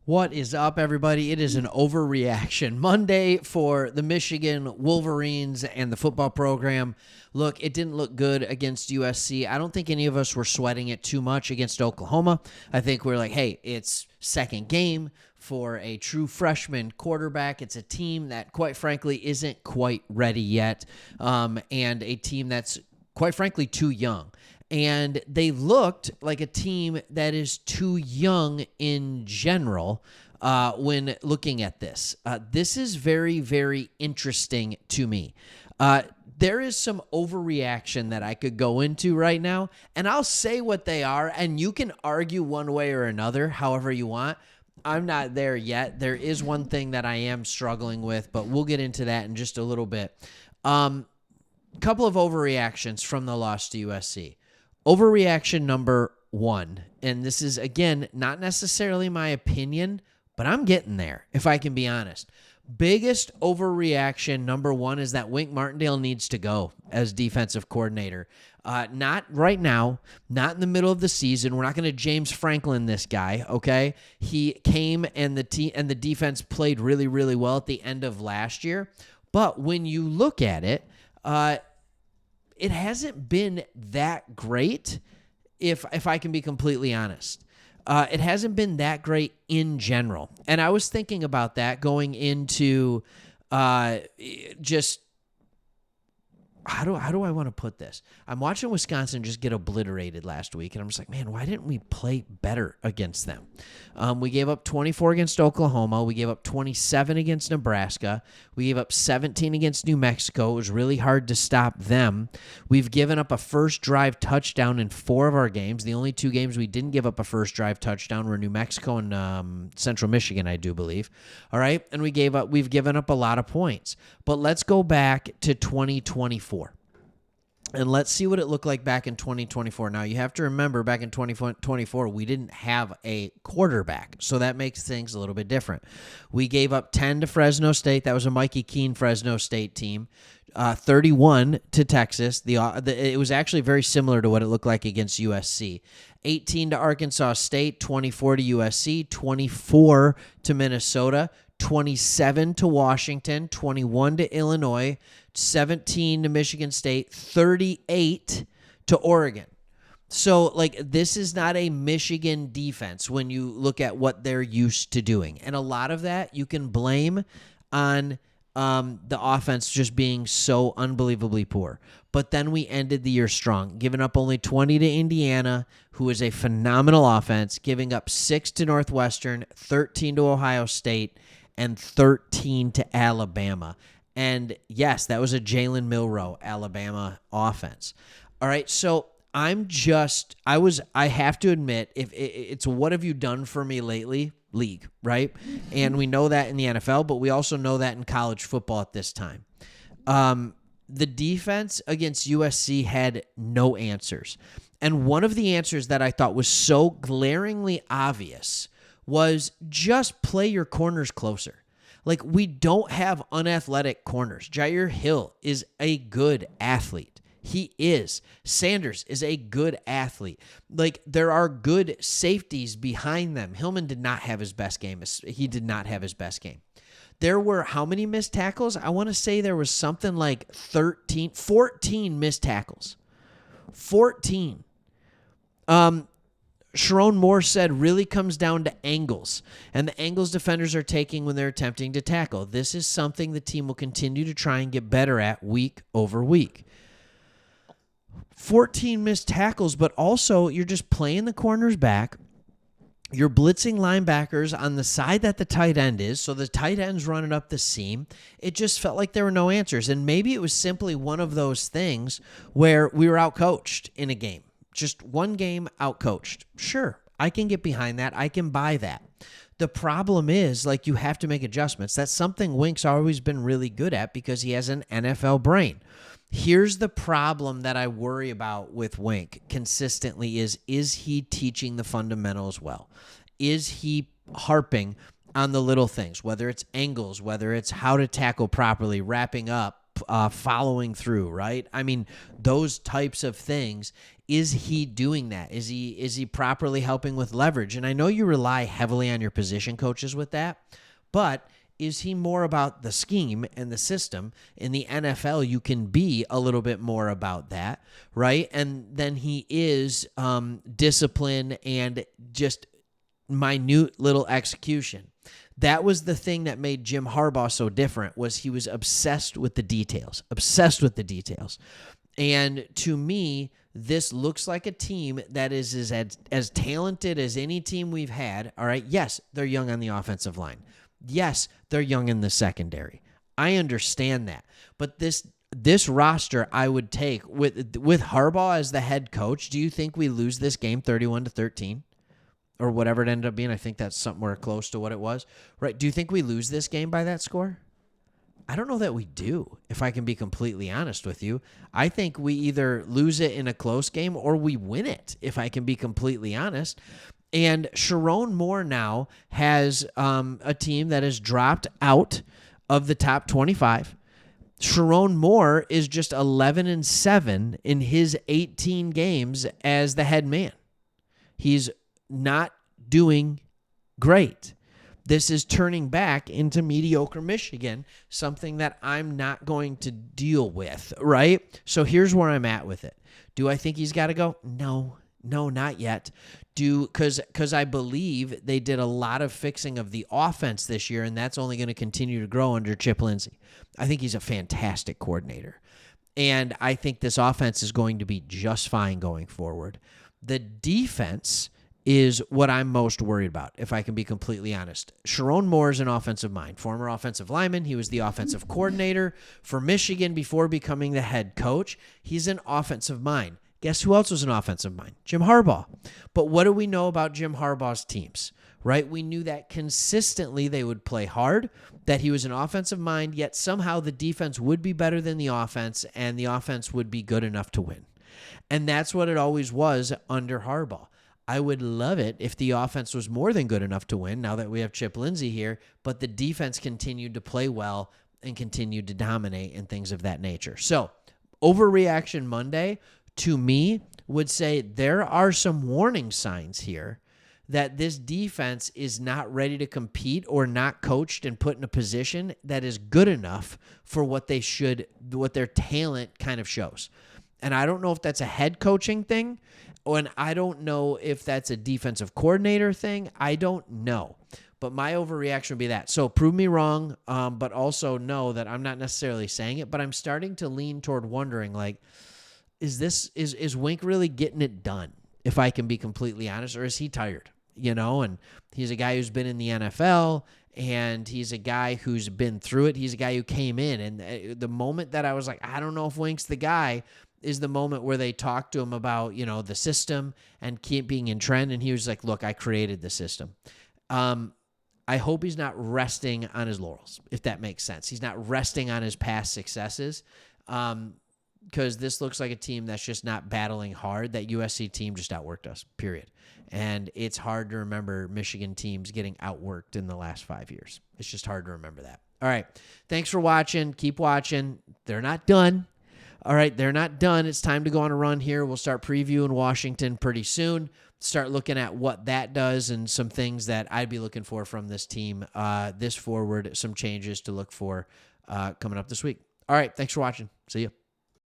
What is up, everybody? It is an Overreaction Monday for the Michigan Wolverines and the football program. Look, it didn't look good against USC. I don't think any of us were sweating it too much against Oklahoma. I think we're like, hey, it's second game for a true freshman quarterback. It's a team that, quite frankly, isn't quite ready yet, and a team that's, quite frankly, too young. And they looked like a team that is too young in general when looking at this. This is very, very interesting to me. There is some overreaction that I could go into right now, and I'll say what they are, and you can argue one way or another, however you want. I'm not there yet. There is one thing that I am struggling with, but we'll get into that in just a little bit. Couple of overreactions from the loss to USC. Overreaction number one, and this is, again, not necessarily my opinion, but I'm getting there, if I can be honest. Biggest overreaction number one is that Wink Martindale needs to go as defensive coordinator. Not right now, not in the middle of the season. We're not going to James Franklin this guy, okay? He came and the defense played really, really well at the end of last year. But when you look at it, it hasn't been that great, if I can be completely honest. It hasn't been that great in general. And I was thinking about that going into just how do I want to put this? I'm watching Wisconsin just get obliterated last week, and I'm just like, man, why didn't we play better against them? We gave up 24 against Oklahoma. We gave up 27 against Nebraska. We gave up 17 against New Mexico. It was really hard to stop them. We've given up a first drive touchdown in 4 of our games. The only 2 games we didn't give up a first drive touchdown were New Mexico and Central Michigan, I do believe. All right, and we've given up a lot of points. But let's go back to 2024. And let's see what it looked like back in 2024. Now, you have to remember, back in 2024, we didn't have a quarterback, so that makes things a little bit different. We gave up 10 to Fresno State. That was a Mikey Keene Fresno State team. 31 to Texas. It was actually very similar to what it looked like against USC. 18 to Arkansas State, 24 to USC, 24 to Minnesota, 27 to Washington, 21 to Illinois, 17 to Michigan State, 38 to Oregon. So, this is not a Michigan defense when you look at what they're used to doing. And a lot of that you can blame on the offense just being so unbelievably poor. But then we ended the year strong, giving up only 20 to Indiana, who is a phenomenal offense, giving up 6 to Northwestern, 13 to Ohio State, and 13 to Alabama. And yes, that was a Jalen Milroe Alabama offense. All right, so I have to admit, if it's what have you done for me lately? League, right? And we know that in the NFL, but we also know that in college football at this time. The defense against USC had no answers. And one of the answers that I thought was so glaringly obvious was just play your corners closer. We don't have unathletic corners. Jair Hill is a good athlete. He is. Sanders is a good athlete. There are good safeties behind them. Hillman did not have his best game. He did not have his best game. There were how many missed tackles? I want to say there was something like 14 missed tackles. 14. Sharon Moore said really comes down to angles, and the angles defenders are taking when they're attempting to tackle. This is something the team will continue to try and get better at week over week. 14 missed tackles, but also you're just playing the corners back. You're blitzing linebackers on the side that the tight end is, so the tight end's running up the seam. It just felt like there were no answers, and maybe it was simply one of those things where we were outcoached in a game. Just one game outcoached. Sure, I can get behind that. I can buy that. The problem is, you have to make adjustments. That's something Wink's always been really good at because he has an NFL brain. Here's the problem that I worry about with Wink consistently is he teaching the fundamentals well? Is he harping on the little things, whether it's angles, whether it's how to tackle properly, wrapping up, following through, right? I mean, those types of things. Is he doing that? Is he properly helping with leverage? And I know you rely heavily on your position coaches with that, but is he more about the scheme and the system? In the NFL, you can be a little bit more about that, right? And then he is discipline and just minute little execution. That was the thing that made Jim Harbaugh so different, was he was obsessed with the details. And to me, this looks like a team that is as talented as any team we've had. All right, yes, they're young on the offensive line. Yes, they're young in the secondary. I understand that. But this roster I would take with Harbaugh as the head coach. Do you think we lose this game 31-13? Or whatever it ended up being? I think that's somewhere close to what it was. Right? Do you think we lose this game by that score? I don't know that we do, if I can be completely honest with you. I think we either lose it in a close game or we win it, if I can be completely honest. And Sharon Moore now has a team that has dropped out of the top 25. Sharon Moore is just 11-7 in his 18 games as the head man. He's not doing great. This is turning back into mediocre Michigan, something that I'm not going to deal with, right? So here's where I'm at with it. Do I think he's got to go? No, not yet. Because I believe they did a lot of fixing of the offense this year, and that's only going to continue to grow under Chip Lindsey. I think he's a fantastic coordinator, and I think this offense is going to be just fine going forward. The defense is what I'm most worried about, if I can be completely honest. Sharon Moore is an offensive mind, former offensive lineman. He was the offensive coordinator for Michigan before becoming the head coach. He's an offensive mind. Guess who else was an offensive mind? Jim Harbaugh. But what do we know about Jim Harbaugh's teams, right? We knew that consistently they would play hard, that he was an offensive mind, yet somehow the defense would be better than the offense, and the offense would be good enough to win. And that's what it always was under Harbaugh. I would love it if the offense was more than good enough to win now that we have Chip Lindsey here, but the defense continued to play well and continued to dominate and things of that nature. So, Overreaction Monday, to me, would say there are some warning signs here that this defense is not ready to compete or not coached and put in a position that is good enough for what their talent kind of shows. And I don't know if that's a head coaching thing, and I don't know if that's a defensive coordinator thing. I don't know. But my overreaction would be that. So prove me wrong, but also know that I'm not necessarily saying it, but I'm starting to lean toward wondering, like, is Wink really getting it done, if I can be completely honest, or is he tired? And he's a guy who's been in the NFL, and he's a guy who's been through it. He's a guy who came in, and the moment that I was like, I don't know if Wink's the guy, is the moment where they talked to him about, the system and keep being in trend. And he was like, look, I created the system. I hope he's not resting on his laurels, if that makes sense. He's not resting on his past successes, because this looks like a team that's just not battling hard. That USC team just outworked us, period. And it's hard to remember Michigan teams getting outworked in the last 5 years. It's just hard to remember that. All right. Thanks for watching. Keep watching. They're not done. All right, they're not done. It's time to go on a run here. We'll start previewing Washington pretty soon. Start looking at what that does and some things that I'd be looking for from this team this forward, some changes to look for coming up this week. All right, thanks for watching. See you.